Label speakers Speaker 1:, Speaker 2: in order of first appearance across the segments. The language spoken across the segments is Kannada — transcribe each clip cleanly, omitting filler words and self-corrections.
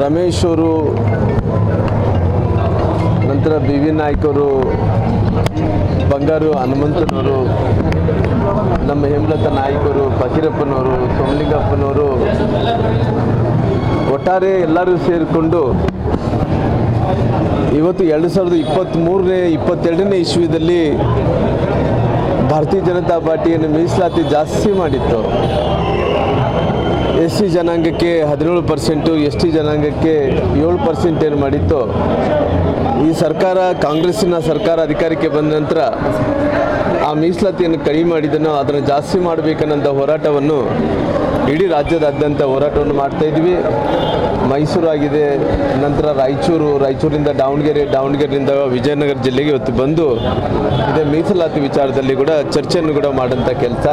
Speaker 1: ರಮೇಶ್ ಅವರು, ನಂತರ ಬಿ ವಿ ನಾಯ್ಕರು, ಬಂಗಾರು ಹನುಮಂತನವರು, ನಮ್ಮ ಹೇಮಲತಾ ನಾಯ್ಕರು, ಫಕೀರಪ್ಪನವರು, ಸೋಮಲಿಂಗಪ್ಪನವರು, ಒಟ್ಟಾರೆ ಎಲ್ಲರೂ ಸೇರಿಕೊಂಡು ಇವತ್ತು 2022ನೇ ಇಸ್ವಿದಲ್ಲಿ ಭಾರತೀಯ ಜನತಾ ಪಾರ್ಟಿಯನ್ನು ಮೀಸಲಾತಿ ಜಾಸ್ತಿ ಮಾಡಿತ್ತು. ಎಸ್ ಸಿ ಜನಾಂಗಕ್ಕೆ 17%, ಎಸ್ ಟಿ ಜನಾಂಗಕ್ಕೆ 7% ಏನು ಮಾಡಿತ್ತು. ಈ ಸರ್ಕಾರ, ಕಾಂಗ್ರೆಸ್ಸಿನ ಸರ್ಕಾರ ಅಧಿಕಾರಕ್ಕೆ ಬಂದ ನಂತರ ಆ ಮೀಸಲಾತಿಯನ್ನು ಕಡಿಮೆ ಮಾಡಿದನೋ ಅದನ್ನು ಜಾಸ್ತಿ ಮಾಡಬೇಕನ್ನೋ ಹೋರಾಟವನ್ನು ಇಡೀ ರಾಜ್ಯದಾದ್ಯಂತ ಹೋರಾಟವನ್ನು ಮಾಡ್ತಾಯಿದ್ವಿ. ಮೈಸೂರು ಆಗಿದೆ, ನಂತರ ರಾಯಚೂರಿಂದ ದಾವಣಗೆರೆಯಿಂದ ವಿಜಯನಗರ ಜಿಲ್ಲೆಗೆ ಇವತ್ತು ಬಂದು ಇದೇ ಮೀಸಲಾತಿ ವಿಚಾರದಲ್ಲಿ ಕೂಡ ಚರ್ಚೆಯನ್ನು ಕೂಡ ಮಾಡೋಂಥ ಕೆಲಸ,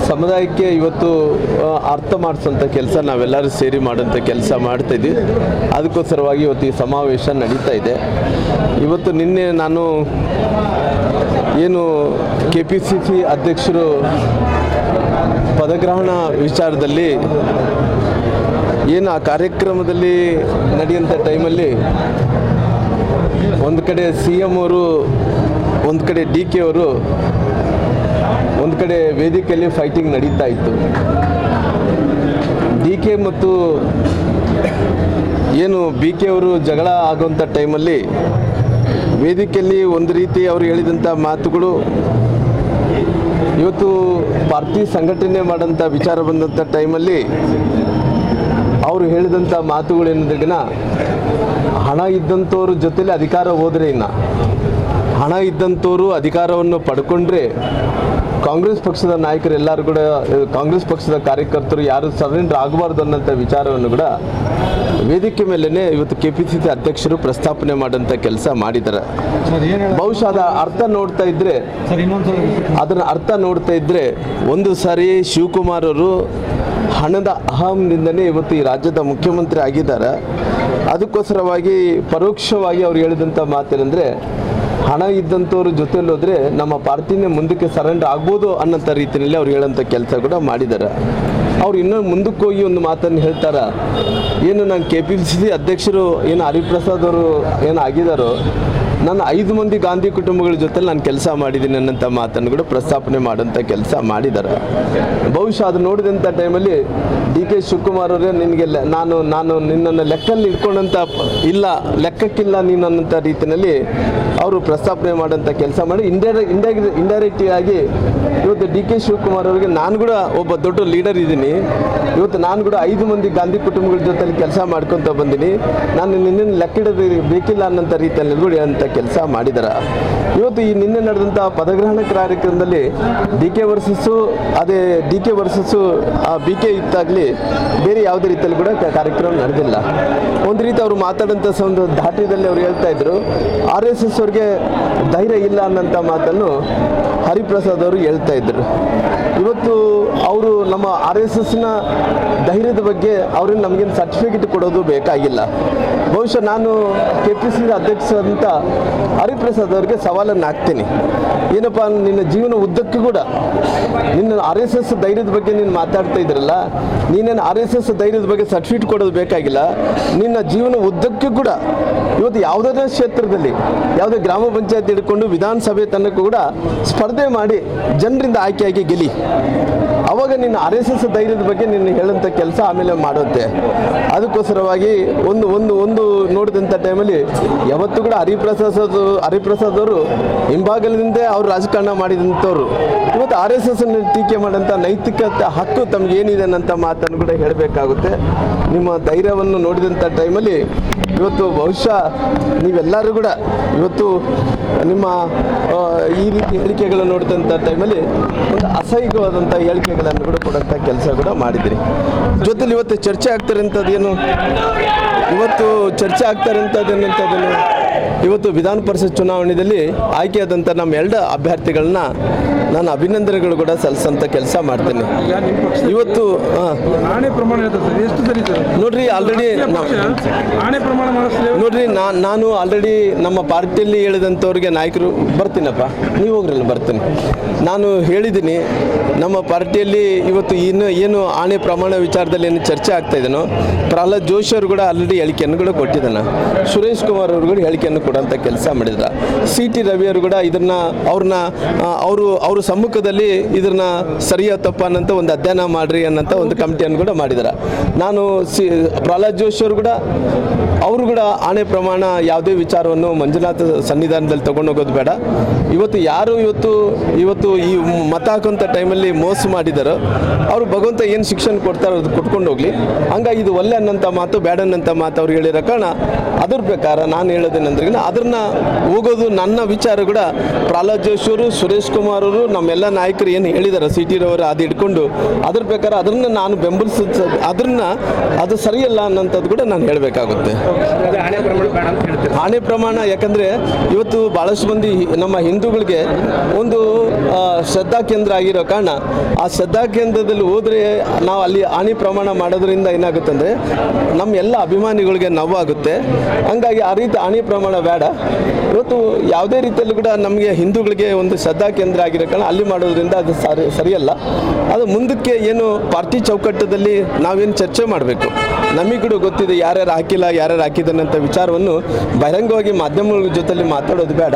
Speaker 1: ಸಮುದಾಯಕ್ಕೆ ಇವತ್ತು ಅರ್ಥ ಮಾಡಿಸೋಂಥ ಕೆಲಸ ನಾವೆಲ್ಲರೂ ಸೇರಿ ಮಾಡೋಂಥ ಕೆಲಸ ಮಾಡ್ತಾಯಿದ್ವಿ. ಅದಕ್ಕೋಸ್ಕರವಾಗಿ ಇವತ್ತು ಈ ಸಮಾವೇಶ ನಡೀತಾ ಇದೆ. ಇವತ್ತು ನಿನ್ನೆ ನಾನು ಏನು KPCC ಅಧ್ಯಕ್ಷರು ಪದಗ್ರಹಣ ವಿಚಾರದಲ್ಲಿ ಏನು ಆ ಕಾರ್ಯಕ್ರಮದಲ್ಲಿ ನಡೆಯುವಂಥ ಟೈಮಲ್ಲಿ ಒಂದು ಕಡೆ CM ಅವರು, ಒಂದು ಕಡೆ DK ಅವರು, ಒಂದು ಕಡೆ ವೇದಿಕೆಯಲ್ಲಿ ಫೈಟಿಂಗ್ ನಡೀತಾ ಇತ್ತು. DK ಮತ್ತು ಏನು BK ಅವರು ಜಗಳ ಆಗುವಂಥ ಟೈಮಲ್ಲಿ ವೇದಿಕೆಯಲ್ಲಿ ಒಂದು ರೀತಿ ಅವರು ಹೇಳಿದಂಥ ಮಾತುಗಳು, ಇವತ್ತು ಪಾರ್ಟಿ ಸಂಘಟನೆ ಮಾಡೋಂಥ ವಿಚಾರ ಬಂದಂಥ ಟೈಮಲ್ಲಿ ಅವರು ಹೇಳಿದಂಥ ಮಾತುಗಳೇನಂದ್ರೆಗಿನ ಹಣ ಇದ್ದಂಥವ್ರ ಜೊತೆಲಿ ಅಧಿಕಾರ ಹೋದರೆ, ಇನ್ನು ಹಣ ಇದ್ದಂಥವರು ಅಧಿಕಾರವನ್ನು ಪಡ್ಕೊಂಡ್ರೆ ಕಾಂಗ್ರೆಸ್ ಪಕ್ಷದ ನಾಯಕರು ಎಲ್ಲರೂ ಕೂಡ, ಕಾಂಗ್ರೆಸ್ ಪಕ್ಷದ ಕಾರ್ಯಕರ್ತರು ಯಾರು ಸರೆಂಡರ್ ಆಗಬಾರ್ದು ಅನ್ನೋಂಥ ವಿಚಾರವನ್ನು ಕೂಡ ವೇದಿಕೆ ಮೇಲೇ ಇವತ್ತು KPCC ಅಧ್ಯಕ್ಷರು ಪ್ರಸ್ತಾಪನೆ ಮಾಡೋಂಥ ಕೆಲಸ ಮಾಡಿದ್ದಾರೆ. ಬಹುಶಃ ಅದರ ಅರ್ಥ ನೋಡ್ತಾ ಇದ್ರೆ ಒಂದು ಸಾರಿ ಶಿವಕುಮಾರ್ ಅವರು ಹಣದ ಅಹಂನಿಂದನೇ ಇವತ್ತು ಈ ರಾಜ್ಯದ ಮುಖ್ಯಮಂತ್ರಿ ಆಗಿದ್ದಾರೆ. ಅದಕ್ಕೋಸ್ಕರವಾಗಿ ಪರೋಕ್ಷವಾಗಿ ಅವ್ರು ಹೇಳಿದಂಥ ಮಾತೇನೆಂದರೆ, ಹಣ ಇದ್ದಂಥವ್ರ ಜೊತೆಲಿ ಹೋದರೆ ನಮ್ಮ ಪಾರ್ಟಿನೇ ಮುಂದಕ್ಕೆ ಸರೆಂಡರ್ ಆಗ್ಬೋದು ಅನ್ನೋಂಥ ರೀತಿಯಲ್ಲಿ ಅವ್ರು ಹೇಳೋಂಥ ಕೆಲಸ ಕೂಡ ಮಾಡಿದ್ದಾರೆ. ಅವ್ರು ಇನ್ನೂ ಮುಂದಕ್ಕೆ ಹೋಗಿ ಒಂದು ಮಾತನ್ನು ಹೇಳ್ತಾರೆ, ಏನು ನಾನು KPCC ಅಧ್ಯಕ್ಷರು ಏನು ಹರಿಪ್ರಸಾದ್ ಅವರು ಏನು ಆಗಿದ್ದಾರೋ, ನಾನು 5 ಮಂದಿ ಗಾಂಧಿ ಕುಟುಂಬಗಳ ಜೊತೆ ನಾನು ಕೆಲಸ ಮಾಡಿದ್ದೀನಿ ಅನ್ನೋಂಥ ಮಾತನ್ನು ಕೂಡ ಪ್ರಸ್ತಾಪನೆ ಮಾಡೋಂಥ ಕೆಲಸ ಮಾಡಿದ್ದಾರೆ. ಬಹುಶಃ ಅದು ನೋಡಿದಂಥ ಟೈಮಲ್ಲಿ DK ಶಿವಕುಮಾರ್ ಅವರೇ, ನಿನಗೆ ನಾನು ನಿನ್ನನ್ನು ಲೆಕ್ಕಲ್ಲಿ ಇಟ್ಕೊಂಡಂಥ ಇಲ್ಲ, ಲೆಕ್ಕಕ್ಕಿಲ್ಲ ನೀನು ಅನ್ನೋಂಥ ರೀತಿಯಲ್ಲಿ ಅವರು ಪ್ರಸ್ತಾಪನೆ ಮಾಡೋಂಥ ಕೆಲಸ ಮಾಡಿ ಇಂಡೈರೆಕ್ಟ್ ಆಗಿ ಇವತ್ತು DK ಶಿವಕುಮಾರ್ ಅವರಿಗೆ ನಾನು ಕೂಡ ಒಬ್ಬ ದೊಡ್ಡ ಲೀಡರ್ ಇದ್ದೀನಿ, ಇವತ್ತು ನಾನು ಕೂಡ 5 ಮಂದಿ ಗಾಂಧಿ ಕುಟುಂಬಗಳ ಜೊತೆಲಿ ಕೆಲಸ ಮಾಡ್ಕೊತ ಬಂದೀನಿ, ನಾನು ನಿನ್ನನ್ನು ಲೆಕ್ಕಿಡೋದು ಬೇಕಿಲ್ಲ ಅನ್ನೋಂಥ ರೀತಿಯಲ್ಲಿ ಕೂಡ ಹೇಳೋಂಥ ಕೆಲಸ ಮಾಡಿದ್ದಾರೆ. ಇವತ್ತು ಈ ನಿನ್ನೆ ನಡೆದಂಥ ಪದಗ್ರಹಣ ಕಾರ್ಯಕ್ರಮದಲ್ಲಿ DK ವರ್ಸಸ್ಸು BK ಇತ್ತಾಗಲಿ ಬೇರೆ ಯಾವುದೇ ರೀತಿಯಲ್ಲಿ ಕೂಡ ಕಾರ್ಯಕ್ರಮ ನಡೆದಿಲ್ಲ. ಒಂದು ರೀತಿ ಅವರು ಮಾತಾಡೋಂಥ ಒಂದು ಧಾಟಿದಲ್ಲಿ ಅವ್ರು ಹೇಳ್ತಾ ಇದ್ರು, RSS ಅವ್ರಿಗೆ ಧೈರ್ಯ ಇಲ್ಲ ಅನ್ನೋಂಥ ಮಾತನ್ನು ಹರಿಪ್ರಸಾದ್ ಅವರು ಹೇಳ್ತಾ ಇದ್ರು. ಇವತ್ತು ಅವರು ನಮ್ಮ RSSನ ಧೈರ್ಯದ ಬಗ್ಗೆ ಅವ್ರಿಗೆ ನಮಗೇನು ಸರ್ಟಿಫಿಕೇಟ್ ಕೊಡೋದು ಬೇಕಾಗಿಲ್ಲ. ಬಹುಶಃ ನಾನು KPCC ಅಧ್ಯಕ್ಷ ಅಂತ ಹರಿಪ್ರಸಾದ್ ಅವರಿಗೆ ಸವಾಲನ್ನು ಹಾಕ್ತೀನಿ, ಏನಪ್ಪ ನಿನ್ನ ಜೀವನ ಉದ್ದಕ್ಕೂ ಕೂಡ ನಿನ್ನ RSS ಧೈರ್ಯದ ಬಗ್ಗೆ ನೀನು ಮಾತಾಡ್ತಾ ಇದ್ರಲ್ಲ, ನೀನೇನು RSS ಧೈರ್ಯದ ಬಗ್ಗೆ ಸರ್ಟಿಫಿಕೇಟ್ ಕೊಡೋದು ಬೇಕಾಗಿಲ್ಲ. ನಿನ್ನ ಜೀವನ ಉದ್ದಕ್ಕೂ ಕೂಡ ಇವತ್ತು ಯಾವುದೇ ಕ್ಷೇತ್ರದಲ್ಲಿ, ಯಾವುದೇ ಗ್ರಾಮ ಪಂಚಾಯತ್ ಹಿಡ್ಕೊಂಡು ವಿಧಾನಸಭೆ ತನಕ ಕೂಡ ಸ್ಪರ್ಧೆ ಮಾಡಿ ಜನರಿಂದ ಆಯ್ಕೆಯಾಗಿ ಗೆಲ್ಲಿ, ಅವಾಗ ನಿನ್ನ RSS ಧೈರ್ಯದ ಬಗ್ಗೆ ನಿನ್ನ ಹೇಳೋಂಥ ಕೆಲಸ ಆಮೇಲೆ ಮಾಡುತ್ತೆ. ಅದಕ್ಕೋಸ್ಕರವಾಗಿ ಒಂದು ನೋಡಿದಂಥ ಟೈಮಲ್ಲಿ ಯಾವತ್ತೂ ಕೂಡ ಹರಿಪ್ರಸಾದ್ ಅವರು ಹಿಂಭಾಗದಿಂದ ಅವ್ರು ರಾಜಕಾರಣ ಮಾಡಿದಂಥವ್ರು, ಇವತ್ತು RSS ಟೀಕೆ ಮಾಡೋಂಥ ನೈತಿಕತೆ ಹಕ್ಕು ತಮ್ಗೆ ಏನಿದೆ ಅನ್ನೋಂಥ ಮಾತನ್ನು ಕೂಡ ಹೇಳಬೇಕಾಗುತ್ತೆ. ನಿಮ್ಮ ಧೈರ್ಯವನ್ನು ನೋಡಿದಂಥ ಟೈಮಲ್ಲಿ ಇವತ್ತು ಬಹುಶಃ ನೀವೆಲ್ಲರೂ ಕೂಡ ಇವತ್ತು ನಿಮ್ಮ ಈ ರೀತಿ ಹೇಳಿಕೆಗಳನ್ನು ನೋಡಿದಂಥ ಟೈಮಲ್ಲಿ ಒಂದು ಅಸಹ್ಯವಾದಂಥ ಹೇಳಿಕೆಗಳನ್ನು ಕೂಡ ಕೊಡೋಂಥ ಕೆಲಸ ಕೂಡ ಮಾಡಿದಿರಿ. ಜೊತೆಲಿ ಇವತ್ತು ಚರ್ಚೆ ಆಗ್ತಾರಂಥದ್ದೇನು, ಇವತ್ತು ವಿಧಾನ ಪರಿಷತ್ ಚುನಾವಣೆಯಲ್ಲಿ ಆಯ್ಕೆಯಾದಂಥ ನಮ್ಮ ಎರಡು ಅಭ್ಯರ್ಥಿಗಳನ್ನ ನಾನು ಅಭಿನಂದನೆಗಳು ಕೂಡ ಸಲ್ಲಿಸಂತ ಕೆಲಸ ಮಾಡ್ತೀನಿ.
Speaker 2: ಈಗ ನಿಮ್ಮ ಪಕ್ಷ
Speaker 1: ಇವತ್ತು
Speaker 2: ಆಣೆ ಪ್ರಮಾಣ ಇರ್ತದೆ ಸರ್, ಎಷ್ಟು ಸರಿ ಸರ್?
Speaker 1: ನೋಡ್ರಿ ಆಲ್ರೆಡಿ
Speaker 2: ಪಕ್ಷ ಆಣೆ ಪ್ರಮಾಣ ಮಾಡಿಸ್ಲೇವೆ.
Speaker 1: ನೋಡ್ರಿ ನಾನು ಆಲ್ರೆಡಿ ನಮ್ಮ ಪಾರ್ಟಿಯಲ್ಲಿ ಹೇಳಿದಂಥವ್ರಿಗೆ ನಾಯಕರು ಬರ್ತೀನಪ್ಪ, ನೀವು ಹೋಗ್ರಲ್ಲ ಬರ್ತೀನಿ. ನಾನು ಹೇಳಿದ್ದೀನಿ ನಮ್ಮ ಪಾರ್ಟಿಯಲ್ಲಿ ಇವತ್ತು ಏನು ಆಣೆ ಪ್ರಮಾಣ ವಿಚಾರದಲ್ಲಿ ಏನು ಚರ್ಚೆ ಆಗ್ತಾ ಇದೆನೋ, ಪ್ರಹ್ಲಾದ್ ಜೋಶಿ ಅವರು ಕೂಡ ಆಲ್ರೆಡಿ ಹೇಳಿಕೆಯನ್ನು ಕೂಡ ಕೊಟ್ಟಿದ್ದಾನೆ. ಸುರೇಶ್ ಕುಮಾರ್ ಅವರು ಕೂಡ ಹೇಳಿಕೆಯನ್ನು ಕೊಡೋಂಥ ಕೆಲಸ ಮಾಡಿದ್ರ. CT ರವಿ ಅವರು ಕೂಡ ಇದನ್ನ ಅವ್ರ ಸಮ್ಮುಖದಲ್ಲಿ ಇದನ್ನ ಸರಿಯ ತಪ್ಪ ಅನ್ನಂತ ಒಂದು ಅಧ್ಯಯನ ಮಾಡ್ರಿ ಅನ್ನಂತ ಒಂದು ಕಮಿಟಿಯನ್ನು ಕೂಡ ಮಾಡಿದ್ದಾರೆ. ನಾನು ಪ್ರಹ್ಲಾದ್ ಜೋಶಿ ಅವರು ಕೂಡ ಆಣೆ ಪ್ರಮಾಣ ಯಾವುದೇ ವಿಚಾರವನ್ನು ಮಂಜುನಾಥ ಸನ್ನಿಧಾನದಲ್ಲಿ ತಗೊಂಡೋಗೋದು ಬೇಡ. ಇವತ್ತು ಯಾರು ಇವತ್ತು ಈ ಮತ ಹಾಕುವಂಥ ಟೈಮಲ್ಲಿ ಮೋಸ ಮಾಡಿದಾರೋ ಅವರು ಭಗವಂತ ಏನು ಶಿಕ್ಷಣ ಕೊಡ್ತಾರೋ ಅದು ಕೊಟ್ಕೊಂಡು ಹೋಗ್ಲಿ. ಹಂಗಾಗಿ ಇದು ಒಳ್ಳೆ ಅನ್ನೋಂಥ ಮಾತು ಬೇಡ ಅನ್ನೋಂಥ ಮಾತು ಅವ್ರು ಹೇಳಿರೋ ಕಾರಣ ಅದ್ರ ಪ್ರಕಾರ ನಾನು ಹೇಳೋದೇನಂದ್ರೆ ಅದನ್ನ ಹೋಗೋದು ನನ್ನ ವಿಚಾರ ಕೂಡ ಪ್ರಹ್ಲಾದ್ ಜೋಶಿ ಅವರು, ಸುರೇಶ್ ಕುಮಾರ್ ಅವರು, ನಮ್ಮೆಲ್ಲ ನಾಯಕರು ಏನು ಹೇಳಿದಾರೆ CT ರವರು ಅದು ಹಿಡ್ಕೊಂಡು ಅದ್ರ ಪ್ರಕಾರ ಅದನ್ನ ನಾನು ಅದು ಸರಿಯಲ್ಲ ಅನ್ನೋಂಥದ್ದು ಕೂಡ ನಾನು ಹೇಳಬೇಕಾಗುತ್ತೆ. ಆಣೆ ಪ್ರಮಾಣ ಯಾಕಂದರೆ ಇವತ್ತು ಭಾಳಷ್ಟು ಮಂದಿ ನಮ್ಮ ಹಿಂದೂಗಳಿಗೆ ಒಂದು ಶ್ರದ್ಧಾ ಕೇಂದ್ರ ಆಗಿರೋ ಕಾರಣ ಆ ಶ್ರದ್ಧಾ ಕೇಂದ್ರದಲ್ಲಿ ಹೋದರೆ ನಾವು ಅಲ್ಲಿ ಆಣೆ ಪ್ರಮಾಣ ಮಾಡೋದ್ರಿಂದ ಏನಾಗುತ್ತೆ ಅಂದರೆ ನಮ್ಮ ಎಲ್ಲ ಅಭಿಮಾನಿಗಳಿಗೆ ನೋವಾಗುತ್ತೆ. ಹಂಗಾಗಿ ಆ ರೀತಿ ಆಣೆ ಪ್ರಮಾಣ ಬೇಡ. ಇವತ್ತು ಯಾವುದೇ ರೀತಿಯಲ್ಲೂ ಕೂಡ ನಮಗೆ ಹಿಂದೂಗಳಿಗೆ ಒಂದು ಶ್ರದ್ಧಾ ಕೇಂದ್ರ ಆಗಿರೋ ಕಾರಣ ಅಲ್ಲಿ ಮಾಡೋದ್ರಿಂದ ಅದು ಸರಿಯಲ್ಲ. ಅದು ಮುಂದಕ್ಕೆ ಏನು ಪಾರ್ಟಿ ಚೌಕಟ್ಟದಲ್ಲಿ ನಾವೇನು ಚರ್ಚೆ ಮಾಡಬೇಕು, ನಮಗೆ ಕೂಡ ಗೊತ್ತಿದೆ ಯಾರ್ಯಾರು ಹಾಕಿಲ್ಲ ಯಾರ್ಯಾರು ಹಾಕಿದ್ದಾನಂಥ ವಿಚಾರವನ್ನು ಬಹಿರಂಗವಾಗಿ ಮಾಧ್ಯಮಗಳ ಜೊತೆಲಿ ಮಾತಾಡೋದು ಬೇಡ.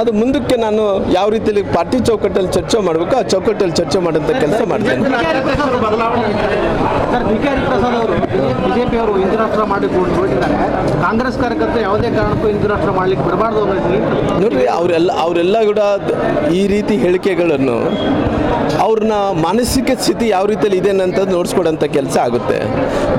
Speaker 1: ಅದು ಮುಂದಕ್ಕೆ ನಾನು ಯಾವ ರೀತಿಯಲ್ಲಿ ಪಾರ್ಟಿ ಚೌಕಟ್ಟಲ್ಲಿ ಚರ್ಚೆ ಮಾಡಬೇಕು ಆ ಚೌಕಟ್ಟಲ್ಲಿ ಚರ್ಚೆ ಮಾಡೋಂಥ ಕೆಲಸ ಮಾಡ್ತೇನೆ.
Speaker 3: ಸರ್, ಡಿ ಕೆ ಹರಿಪ್ರಸಾದ್ ಅವರು ಬಿಜೆಪಿ ಅವರು ಹಿಂದೂ ರಾಷ್ಟ್ರ ಮಾಡಿ ಹೊರಟಿದ್ದಾರೆ. ಕಾಂಗ್ರೆಸ್ ಕಾರ್ಯಕರ್ತರು ಯಾವುದೇ ಕಾರಣಕ್ಕೂ ಹಿಂದೂ ರಾಷ್ಟ್ರ ಮಾಡ್ಲಿಕ್ಕೆ ಬರಬಾರ್ದು ಅನ್ನೋದು
Speaker 1: ನೋಡ್ರಿ, ಅವರೆಲ್ಲ ಕೂಡ ಈ ರೀತಿ ಹೇಳಿಕೆಗಳನ್ನು ಅವ್ರನ್ನ ಮಾನಸಿಕ ಸ್ಥಿತಿ ಯಾವ ರೀತಿಯಲ್ಲಿ ಇದೆ ಅನ್ನೋಂಥದ್ದು ನೋಡಿಸ್ಕೊಡೋಂಥ ಕೆಲಸ ಆಗುತ್ತೆ.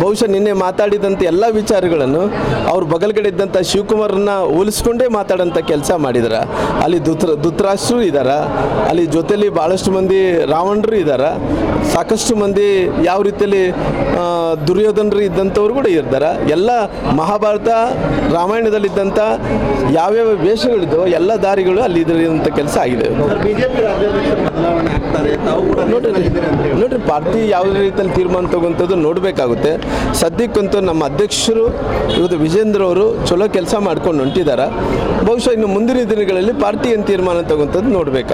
Speaker 1: ಬಹುಶಃ ನಿನ್ನೆ ಮಾತಾಡಿದಂಥ ಎಲ್ಲ ವಿಚಾರಗಳನ್ನು ಅವ್ರ ಬಗಲ್ಗಡೆ ಇದ್ದಂಥ ಶಿವಕುಮಾರನ್ನ ಹೋಲಿಸ್ಕೊಂಡೇ ಮಾತಾಡೋಂಥ ಕೆಲಸ ಮಾಡಿದಾರೆ. ಅಲ್ಲಿ ಧೃತರಾಷ್ಟ್ರು ಇದ್ದಾರೆ, ಅಲ್ಲಿ ಜೊತೆಲಿ ಭಾಳಷ್ಟು ಮಂದಿ ರಾವಣರು ಇದ್ದಾರೆ, ಸಾಕಷ್ಟು ಮಂದಿ ಯಾವ ರೀತಿಯಲ್ಲಿ ದುರ್ಯೋಧನರು ಇದ್ದಂಥವ್ರು ಕೂಡ ಇರ್ತಾರೆ. ಎಲ್ಲ ಮಹಾಭಾರತ ರಾಮಾಯಣದಲ್ಲಿದ್ದಂಥ ಯಾವ್ಯಾವ ವೇಷಗಳಿದ್ದೋ ಎಲ್ಲ ದಾರಿಗಳು ಅಲ್ಲಿ ಇದ್ರಂಥ ಕೆಲಸ ಆಗಿದೆ. ನೋಡ್ರಿ, ಪಾರ್ಟಿ ಯಾವುದೇ ರೀತಿಯಲ್ಲಿ ತೀರ್ಮಾನ ತಗೊಂಥದ್ದು ನೋಡಬೇಕಾಗುತ್ತೆ. ಸದ್ಯಕ್ಕಂತೂ ನಮ್ಮ ಅಧ್ಯಕ್ಷರು ಇವತ್ತು ವಿಜೇಂದ್ರ ಅವರು ಚಲೋ ಕೆಲಸ ಮಾಡ್ಕೊಂಡು ಹೊಂಟಿದ್ದಾರೆ. ಬಹುಶಃ ಇನ್ನು ಮುಂದಿನ ದಿನಗಳಲ್ಲಿ ಪಾರ್ಟಿ ಏನು ತೀರ್ಮಾನ ತಗೊಂಥದ್ದು ನೋಡಬೇಕಾಗುತ್ತೆ.